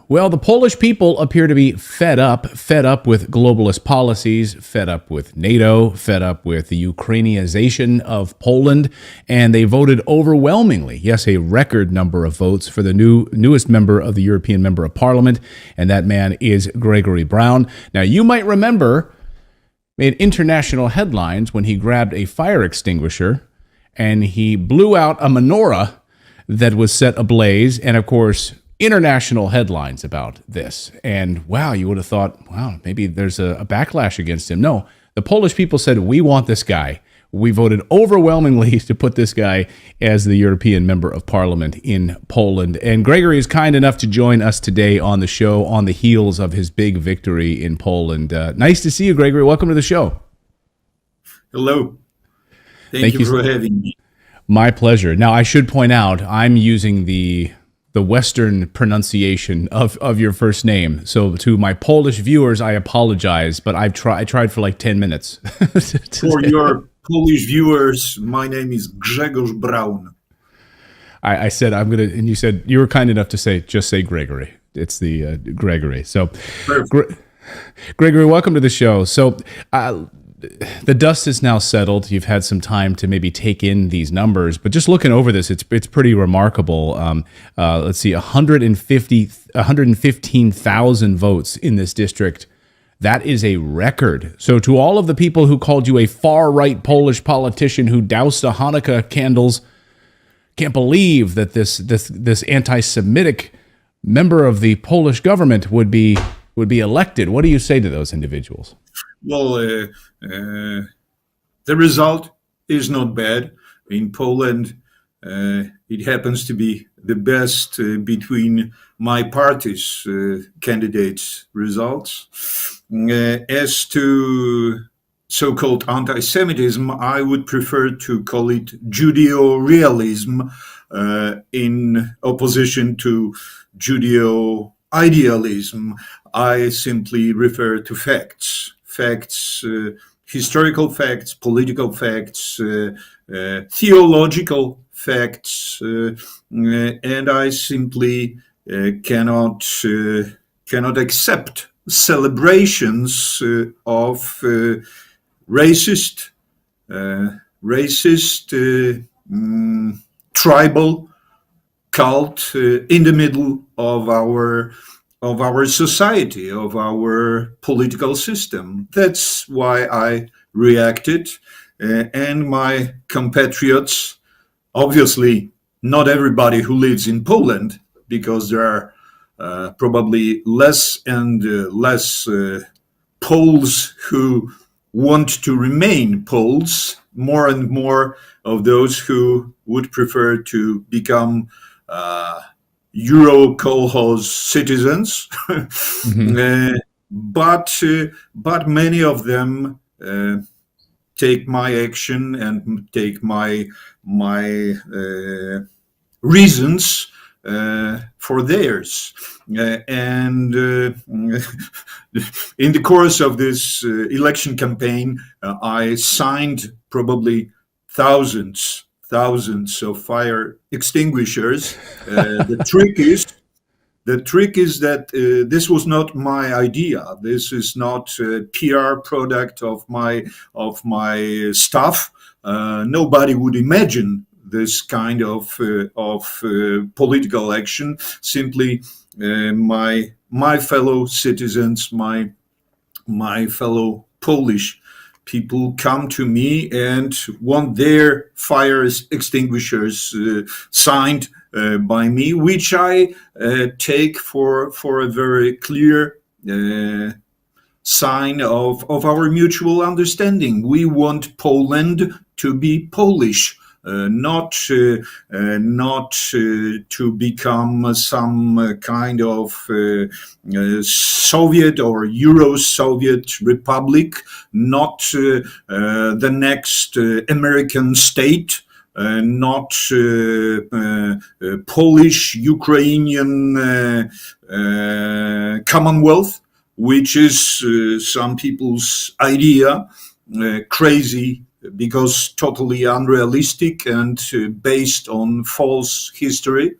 Well, the Polish people appear to be fed up with globalist policies, fed up with NATO, fed up with the Ukrainianization of Poland, and they voted overwhelmingly, yes, a record number of votes for the newest member of the European Member of Parliament, and that man is GRZEGORZ BRAUN. Now, you might remember, made international headlines when he grabbed a fire extinguisher and he blew out a menorah that was set ablaze, and of course, international headlines about this. And wow, you would have thought, wow, maybe there's a backlash against him. No, the Polish people said, we want this guy. We voted overwhelmingly to put this guy as the European Member of Parliament in Poland. And GRZEGORZ is kind enough to join us today on the show on the heels of his big victory in Poland. Nice to see you, GRZEGORZ. Welcome to the show. Hello. Thank you for having me. My pleasure. Now, I should point out, I'm using the Western pronunciation of your first name. So to my Polish viewers, I apologize, but I tried for like 10 minutes. For your Polish viewers, my name is GRZEGORZ BRAUN. I said I'm going to, and you said you were kind enough to say, just say GRZEGORZ. It's the GRZEGORZ. So GRZEGORZ, welcome to the show. So the dust is now settled. You've had some time to maybe take in these numbers, but just looking over this, it's pretty remarkable. Let's see, 115,000 votes in this district. That is a record. So to all of the people who called you a far-right Polish politician who doused the Hanukkah candles, can't believe that this anti-Semitic member of the Polish government would be elected. What do you say to those individuals? Well, the result is not bad. In Poland, it happens to be the best between my party's candidates' results. As to so-called anti-Semitism, I would prefer to call it Judeo-realism in opposition to Judeo-idealism. I simply refer to facts. Facts, historical facts, political facts, theological facts, and I simply cannot accept celebrations of racist, tribal cult in the middle of our society, of our political system. That's why I reacted, and my compatriots, obviously not everybody who lives in Poland, because there are probably less and less Poles who want to remain Poles, more and more of those who would prefer to become Euro kolkhoz citizens, but many of them take my action and take my reasons for theirs. And in the course of this election campaign, I signed probably thousands of fire extinguishers. The trick is that this was not my idea. This is not a PR product of my staff. Nobody would imagine this kind of political action. Simply, my fellow citizens, my fellow Polish people come to me and want their fire extinguishers signed by me, which I take for a very clear sign of our mutual understanding. We want Poland to be Polish. Not to become some kind of Soviet or Euro-Soviet republic, not the next American state, not Polish, Ukrainian Commonwealth, which is some people's idea, crazy because totally unrealistic and based on false history.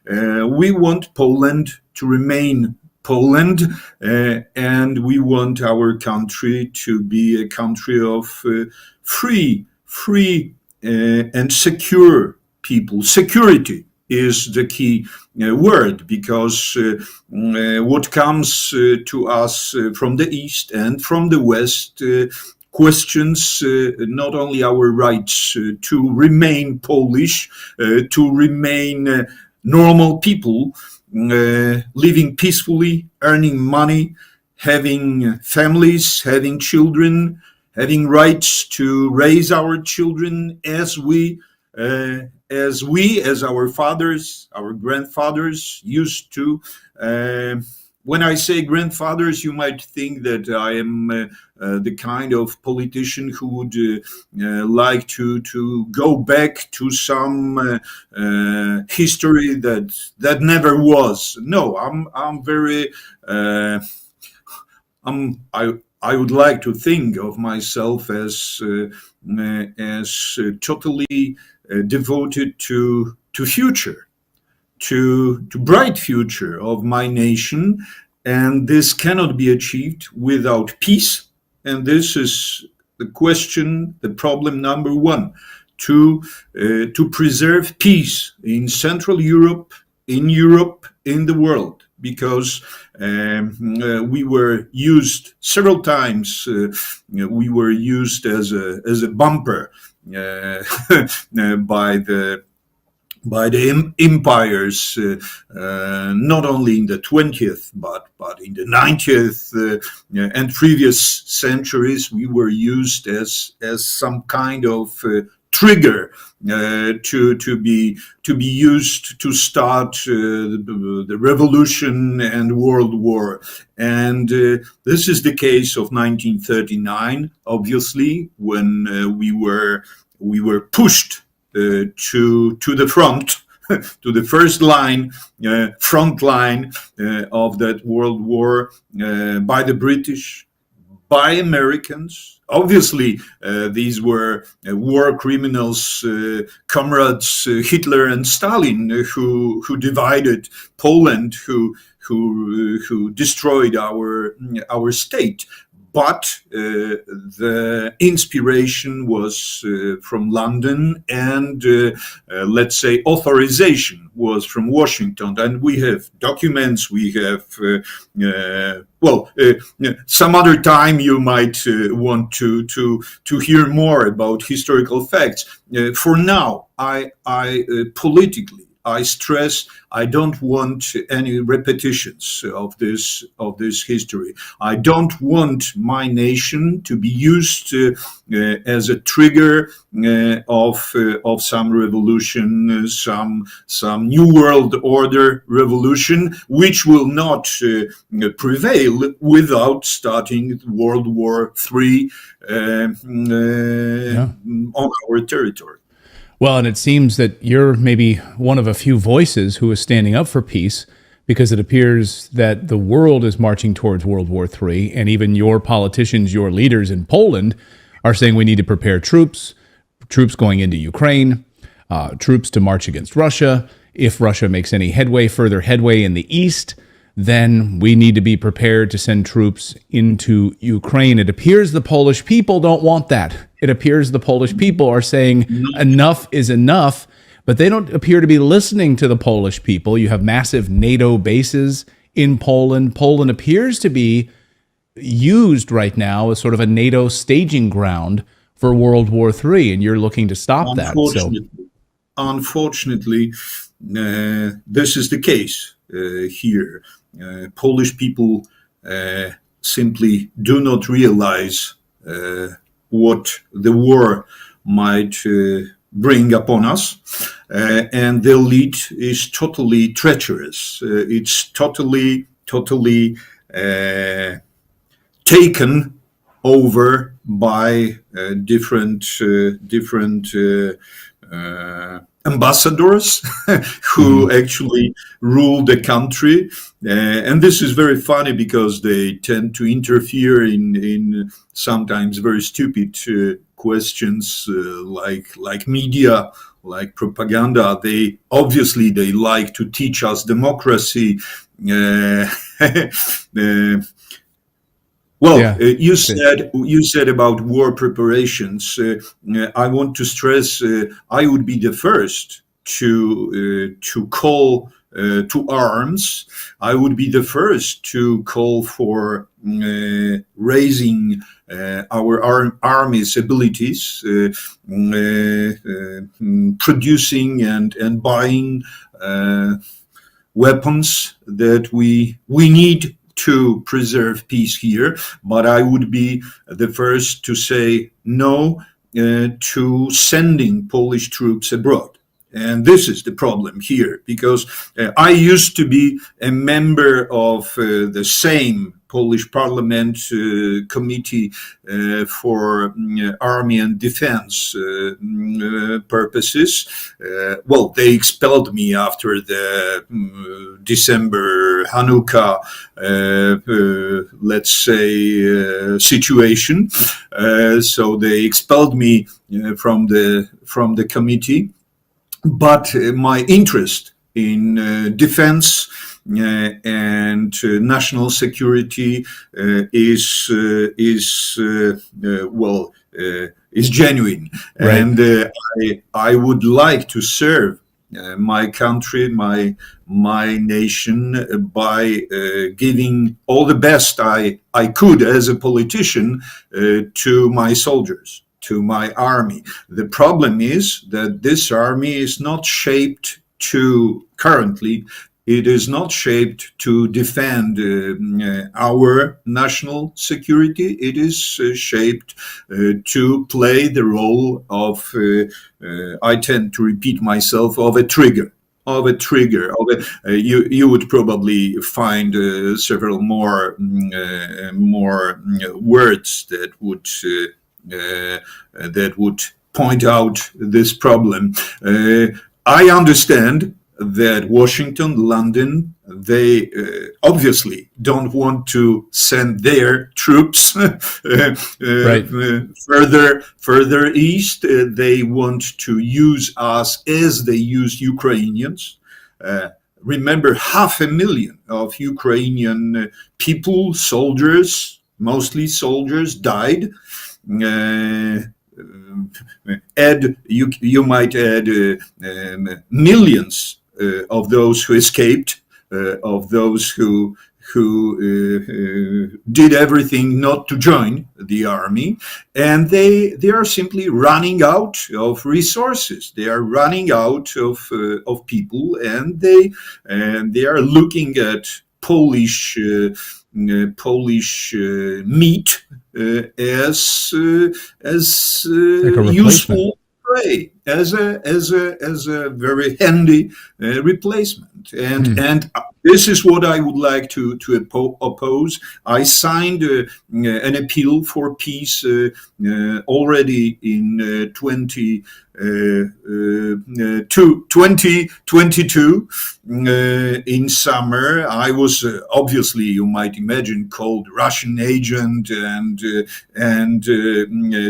We want Poland remain Poland, and we want our country to be a country of free and secure people. Security is the key word, because what comes to us from the East and from the West questions not only our rights to remain Polish, to remain normal people, living peacefully, earning money, having families, having children, having rights to raise our children as our fathers, our grandfathers used to. When I say grandfathers, you might think that I am the kind of politician who would like to go back to some history that never was. No, I'm very. I would like to think of myself as totally devoted to future. To bright future of my nation, and this cannot be achieved without peace. And this is the question, the problem number one: to preserve peace in Central Europe, in the world, because we were used several times. We were used as a bumper by the empires, not only in the 20th, but in the 90th and previous centuries. We were used as some kind of trigger to be used to start the revolution and World War. And this is the case of 1939, obviously, when we were pushed to the front, to the front line of that World War by the British, by Americans. Obviously, these were war criminals, comrades Hitler and Stalin, who divided Poland, who destroyed our state. But the inspiration was from London, and let's say authorization was from Washington. And we have documents, we have, some other time you might want to hear more about historical facts. For now, I politically, I stress, I don't want any repetitions of this history. I don't want my nation to be used as a trigger of some revolution, some new world order revolution, which will not prevail without starting World War III on our territory. Well, and it seems that you're maybe one of a few voices who is standing up for peace, because it appears that the world is marching towards World War III, and even your politicians, your leaders in Poland, are saying we need to prepare troops going into Ukraine, troops to march against Russia. If Russia makes any further headway in the east, then we need to be prepared to send troops into Ukraine. It appears the Polish people don't want that. It appears the Polish people are saying enough is enough, but they don't appear to be listening to the Polish people. You have massive NATO bases in Poland. Poland appears to be used right now as sort of a NATO staging ground for World War III, and you're looking to stop that. Unfortunately, this is the case here. Polish people simply do not realize what the war might bring upon us, and their lead is totally treacherous. It's totally taken over by different ambassadors who actually rule the country. And this is very funny because they tend to interfere in sometimes very stupid questions like media propaganda. They obviously they like to teach us democracy. You said about war preparations. I want to stress. I would be the first to call to arms. I would be the first to call for raising our army's abilities, producing and buying weapons that we need to preserve peace here. But I would be the first to say no to sending Polish troops abroad. And this is the problem here, because I used to be a member of the same Polish Parliament Committee for Army and Defense purposes. They expelled me after the December Hanukkah, let's say, situation. So they expelled me from the committee. But my interest in defense and national security is genuine, right. And I would like to serve my country, my nation, by giving all the best I could as a politician to my soldiers, to my army. The problem is that this army is not shaped currently, it is not shaped to defend our national security. It is shaped to play the role of, I tend to repeat myself, of a trigger. You would probably find several more words that would point out this problem. I understand that Washington, London, they obviously don't want to send their troops further east. They want to use us as they use Ukrainians. Remember, 500,000 of Ukrainian people, soldiers, mostly soldiers, died. You might add millions of those who escaped, of those who did everything not to join the army, and they are simply running out of resources. They are running out of people, and they are looking at Polish meat as useful prey, as a very handy replacement, and this is what I would like to oppose. I signed an appeal for peace already in 2022 in summer. I was obviously, you might imagine, called Russian agent and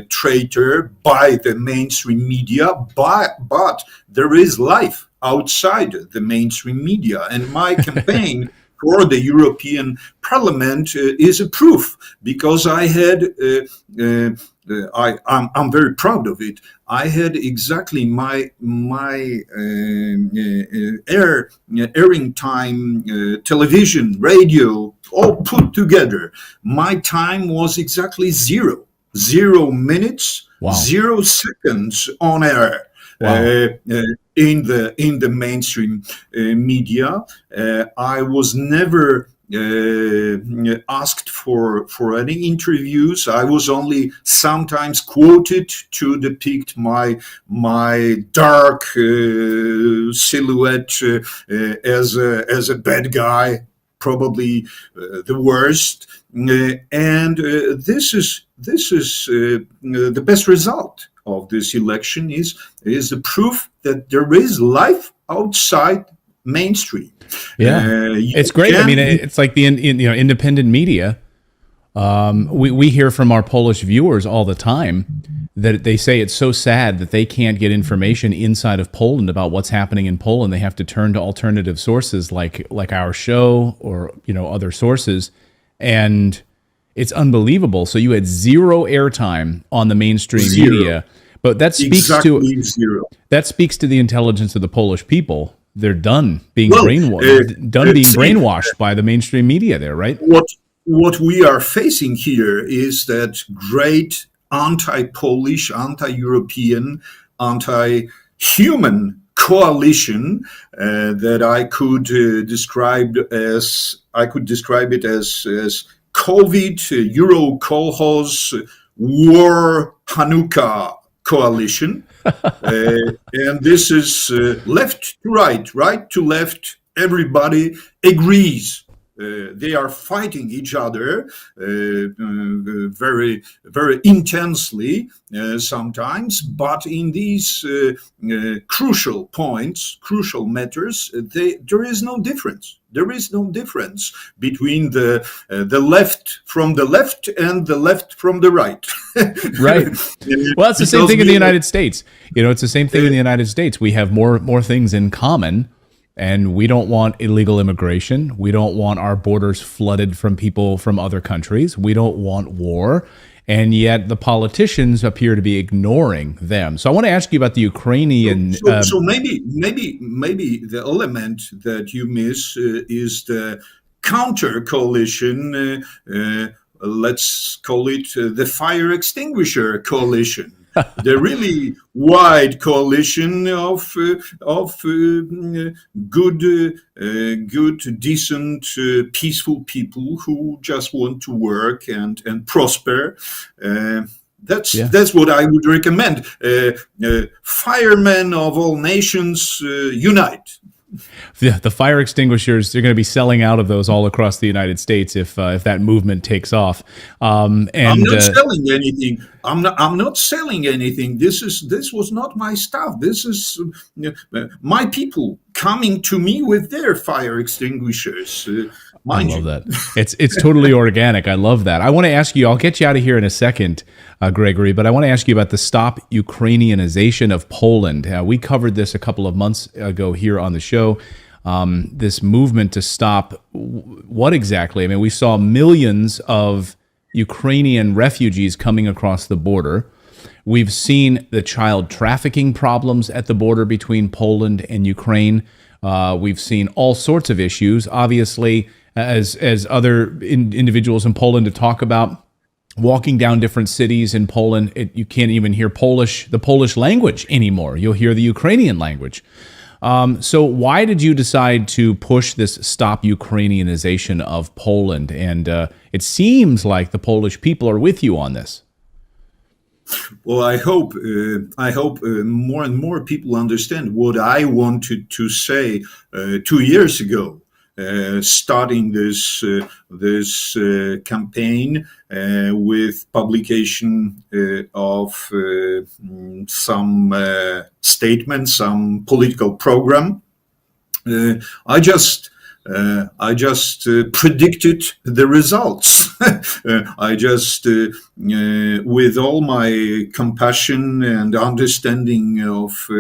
traitor by the mainstream media, but there is life outside the mainstream media, and my campaign for the European Parliament is a proof, because I had I'm very proud of it. I had exactly my airing time, television, radio, all put together. My time was exactly 0 minutes, wow. 0 seconds on air. Wow. In the mainstream media. I was never asked for any interviews. I was only sometimes quoted to depict my dark silhouette as a bad guy, probably the worst. And this is the best result of this election is the proof that there is life outside mainstream. Yeah, it's great. I mean, it's like the independent media We hear from our Polish viewers all the time that they say it's so sad that they can't get information inside of Poland about what's happening in Poland. They have to turn to alternative sources like our show or other sources, and it's unbelievable. So you had zero airtime on the mainstream media, but that speaks exactly zero. That speaks to the intelligence of the Polish people. They're done being brainwashed by the mainstream media there, right? What we are facing here is that great anti-Polish, anti-European, anti-human coalition that I could describe it as COVID, Euro Kolhoz, War Hanukkah coalition. And this is left to right, right to left. Everybody agrees. They are fighting each other very, very intensely sometimes, but in these crucial points, crucial matters, there is no difference. There is no difference between the left from the left and the left from the right. Right. Well, it's the same thing in the United States. It's the same thing in the United States. We have more things in common. And we don't want illegal immigration. We don't want our borders flooded from people from other countries. We don't want war. And yet the politicians appear to be ignoring them. So I want to ask you about the Ukrainian... So maybe the element that you miss is the counter coalition. Let's call it the fire extinguisher coalition. The really wide coalition of good, decent, peaceful people who just want to work and prosper. That's what I would recommend. Firemen of all nations, unite. The fire extinguishers, they're going to be selling out of those all across the United States if that movement takes off. And I'm not selling anything. I'm not selling anything. This was not my stuff. This is my people coming to me with their fire extinguishers. I love that. It's totally organic. I love that. I want to ask you, I'll get you out of here in a second, Gregory, but I want to ask you about the Stop Ukrainianization of Poland. We covered this a couple of months ago here on the show. This movement to stop what exactly? I mean, we saw millions of Ukrainian refugees coming across the border. We've seen the child trafficking problems at the border between Poland and Ukraine. We've seen all sorts of issues. Obviously, as other individuals in Poland to talk about, walking down different cities in Poland, you can't even hear the Polish language anymore. You'll hear the Ukrainian language. So why did you decide to push this Stop Ukrainianization of Poland? And it seems like the Polish people are with you on this. Well, I hope more and more people understand what I wanted to say 2 years ago, starting this campaign with publication of some statement, some political program. I just predicted the results. I just, with all my compassion and understanding of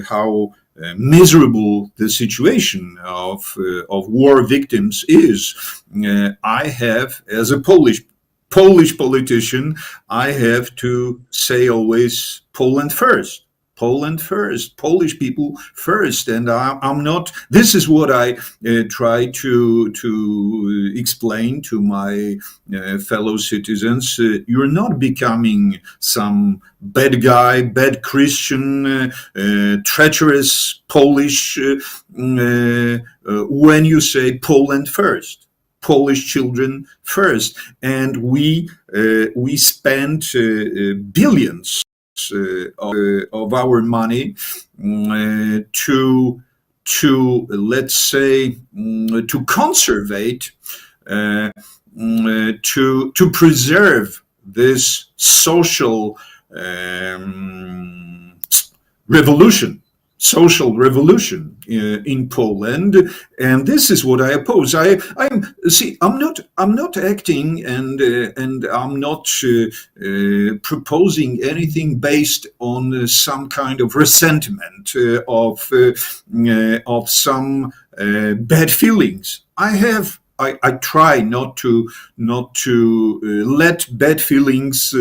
how miserable the situation of war victims is, I have, as a Polish politician, I have to say always Poland first. Poland first, Polish people first, and I'm not. This is what I try to explain to my fellow citizens. You're not becoming some bad guy, bad Christian, treacherous Polish when you say Poland first. Polish children first, and we spend billions of our money to let's say to conservate, to preserve this social revolution, social revolution in Poland, and this is what I oppose. I'm not acting, and I'm not proposing anything based on some kind of resentment of some bad feelings. I try not to let bad feelings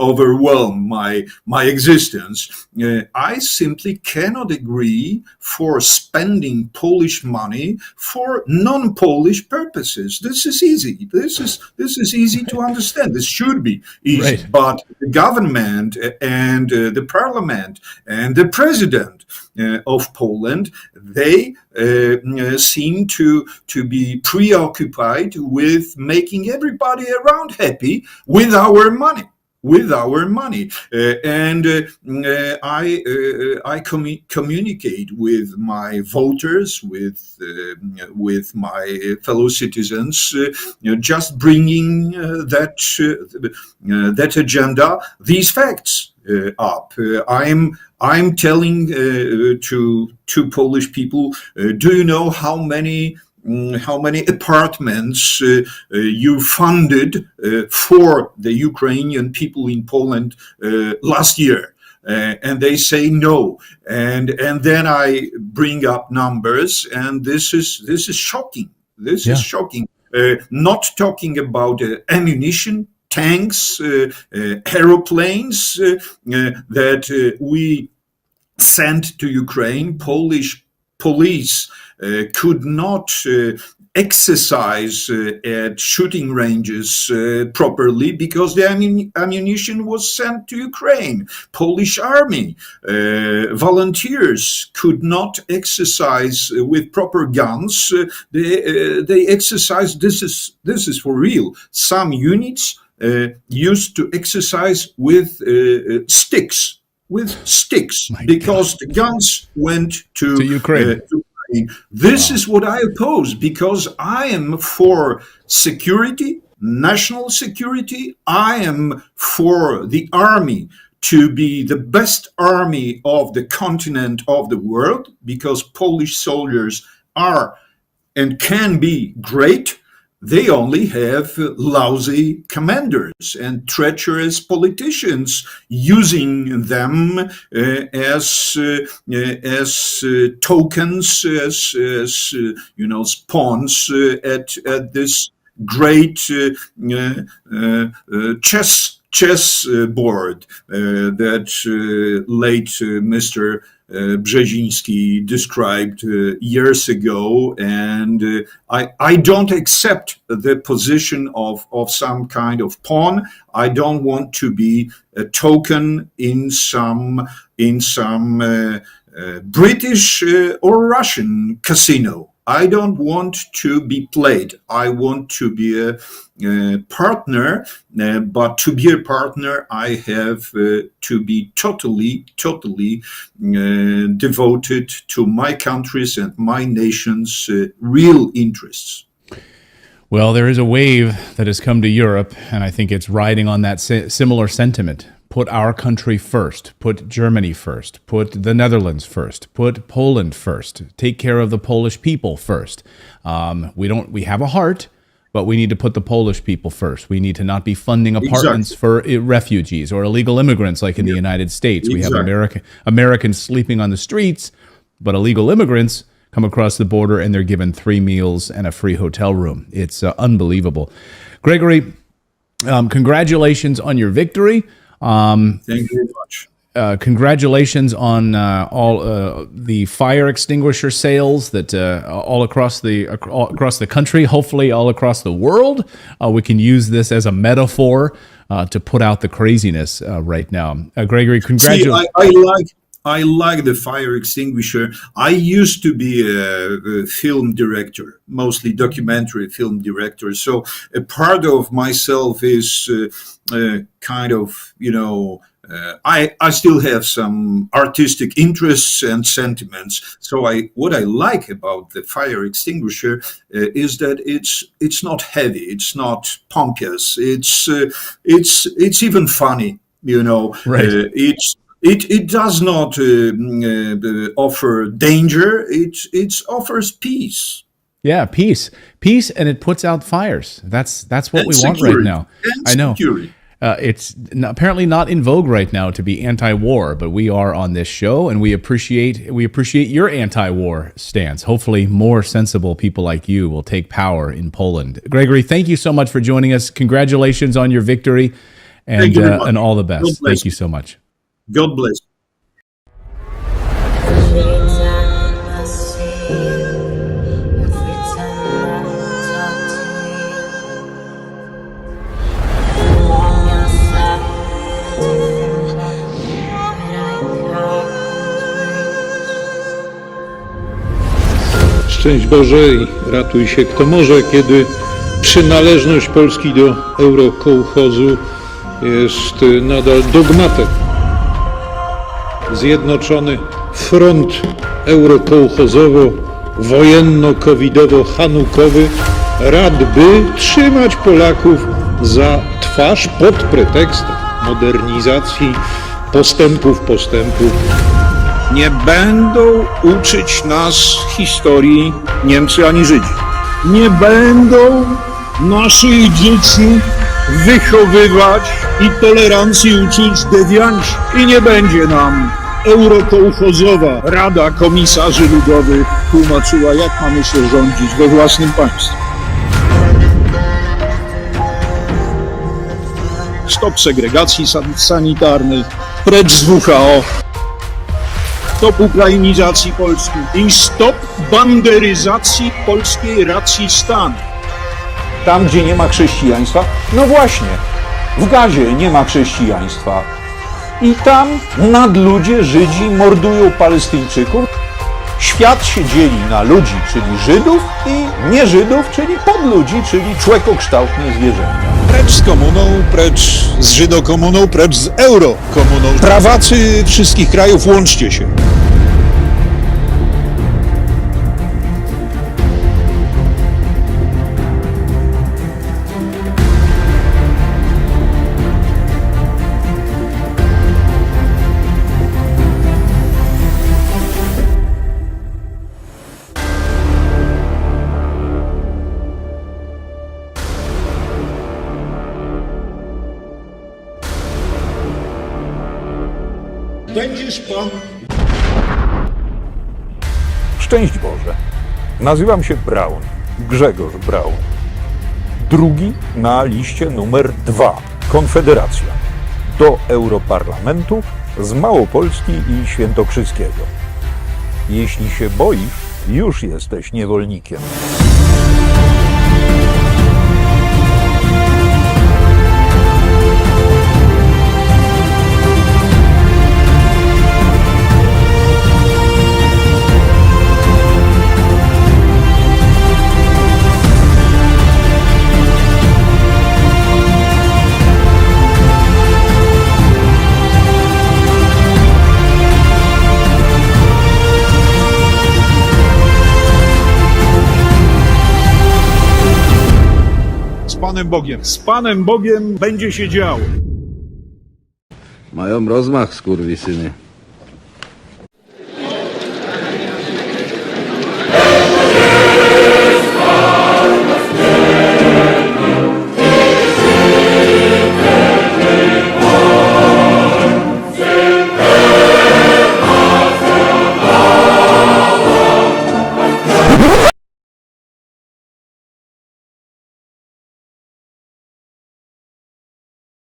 overwhelm my existence. I simply cannot agree for spending Polish money for non-Polish purposes. This is easy. This is easy to understand. This should be easy. Right. But the government and the parliament and the president of Poland, they seem to be preoccupied with making everybody around happy with our money. I communicate with my voters, with my fellow citizens, just bringing that agenda, these facts up. I'm telling to Polish people, do you know how many apartments you funded for the Ukrainian people in Poland last year? And they say no, and then I bring up numbers, and this is shocking. This is shocking. Not talking about ammunition, tanks, aeroplanes that we sent to Ukraine. Polish police could not exercise at shooting ranges properly because the ammunition was sent to Ukraine. Polish army volunteers could not exercise with proper guns. They exercised. This is for real. Some units used to exercise with sticks. Because the guns went to Ukraine. This is what I oppose, because I am for security, national security. I am for the army to be the best army of the continent, of the world, because Polish soldiers are and can be great. They only have lousy commanders and treacherous politicians using them as tokens, as pawns at this great chess board that late Mr. Brzezinski described years ago, and I don't accept the position of some kind of pawn. I don't want to be a token in some British or Russian casino. I don't want to be played. I want to be a partner, but to be a partner, I have to be totally devoted to my country's and my nation's real interests. Well, there is a wave that has come to Europe, and I think it's riding on that similar sentiment. Put our country first, put Germany first, put the Netherlands first, put Poland first, take care of the Polish people first. We have a heart, but we need to put the Polish people first. We need to not be funding apartments for refugees or illegal immigrants like in the United States. We have Americans sleeping on the streets, but illegal immigrants come across the border and they're given 3 meals and a free hotel room. It's unbelievable. Gregory, congratulations on your victory. Thank you very much. Congratulations on all the fire extinguisher sales that all across the country, hopefully all across the world. We can use this as a metaphor to put out the craziness right now. Gregory, congratulations. I like the fire extinguisher. I used to be a film director, mostly documentary film director. So a part of myself is kind of, I still have some artistic interests and sentiments. So what I like about the fire extinguisher is that it's not heavy, it's not pompous, it's even funny. Right. It does not offer danger. It offers peace. Yeah, peace, and it puts out fires. That's what we want right now. And I know. security. It's apparently not in vogue right now to be anti-war, but we are on this show, and we appreciate your anti-war stance. Hopefully, more sensible people like you will take power in Poland. Gregory, thank you so much for joining us. Congratulations on your victory, and all the best. Thank you so much. God bless. Szczęść Boże i ratuj się kto może, kiedy przynależność Polski do eurokołchozu jest nadal dogmatem. Zjednoczony front eurokołchozowo-wojenno-covidowo-hanukowy rad by trzymać Polaków za twarz pod pretekstem modernizacji postępów. Nie będą uczyć nas historii Niemcy ani Żydzi. Nie będą naszych dzieci wychowywać i tolerancji uczyć dewianci. I nie będzie nam eurokołchozowa Rada Komisarzy Ludowych tłumaczyła, jak mamy się rządzić we własnym państwie. Stop segregacji sanitarnej, precz z WHO. Stop ukrainizacji Polski i stop banderyzacji polskiej racji stanu. Tam, gdzie nie ma chrześcijaństwa, no właśnie, w Gazie nie ma chrześcijaństwa. I tam nadludzie Żydzi mordują Palestyńczyków. Świat się dzieli na ludzi, czyli Żydów, i nie-Żydów, czyli podludzi, czyli człekokształtne zwierzęta. Precz z komuną, precz z żydokomuną, precz z eurokomuną. Prawacy wszystkich krajów, łączcie się. Będziesz pan. Szczęść Boże. Nazywam się Braun, Grzegorz Braun. Drugi na liście numer 2. Konfederacja. Do Europarlamentu z Małopolski i Świętokrzyskiego. Jeśli się boisz, już jesteś niewolnikiem. Z Panem Bogiem będzie się działo. Mają rozmach, skurwysyny.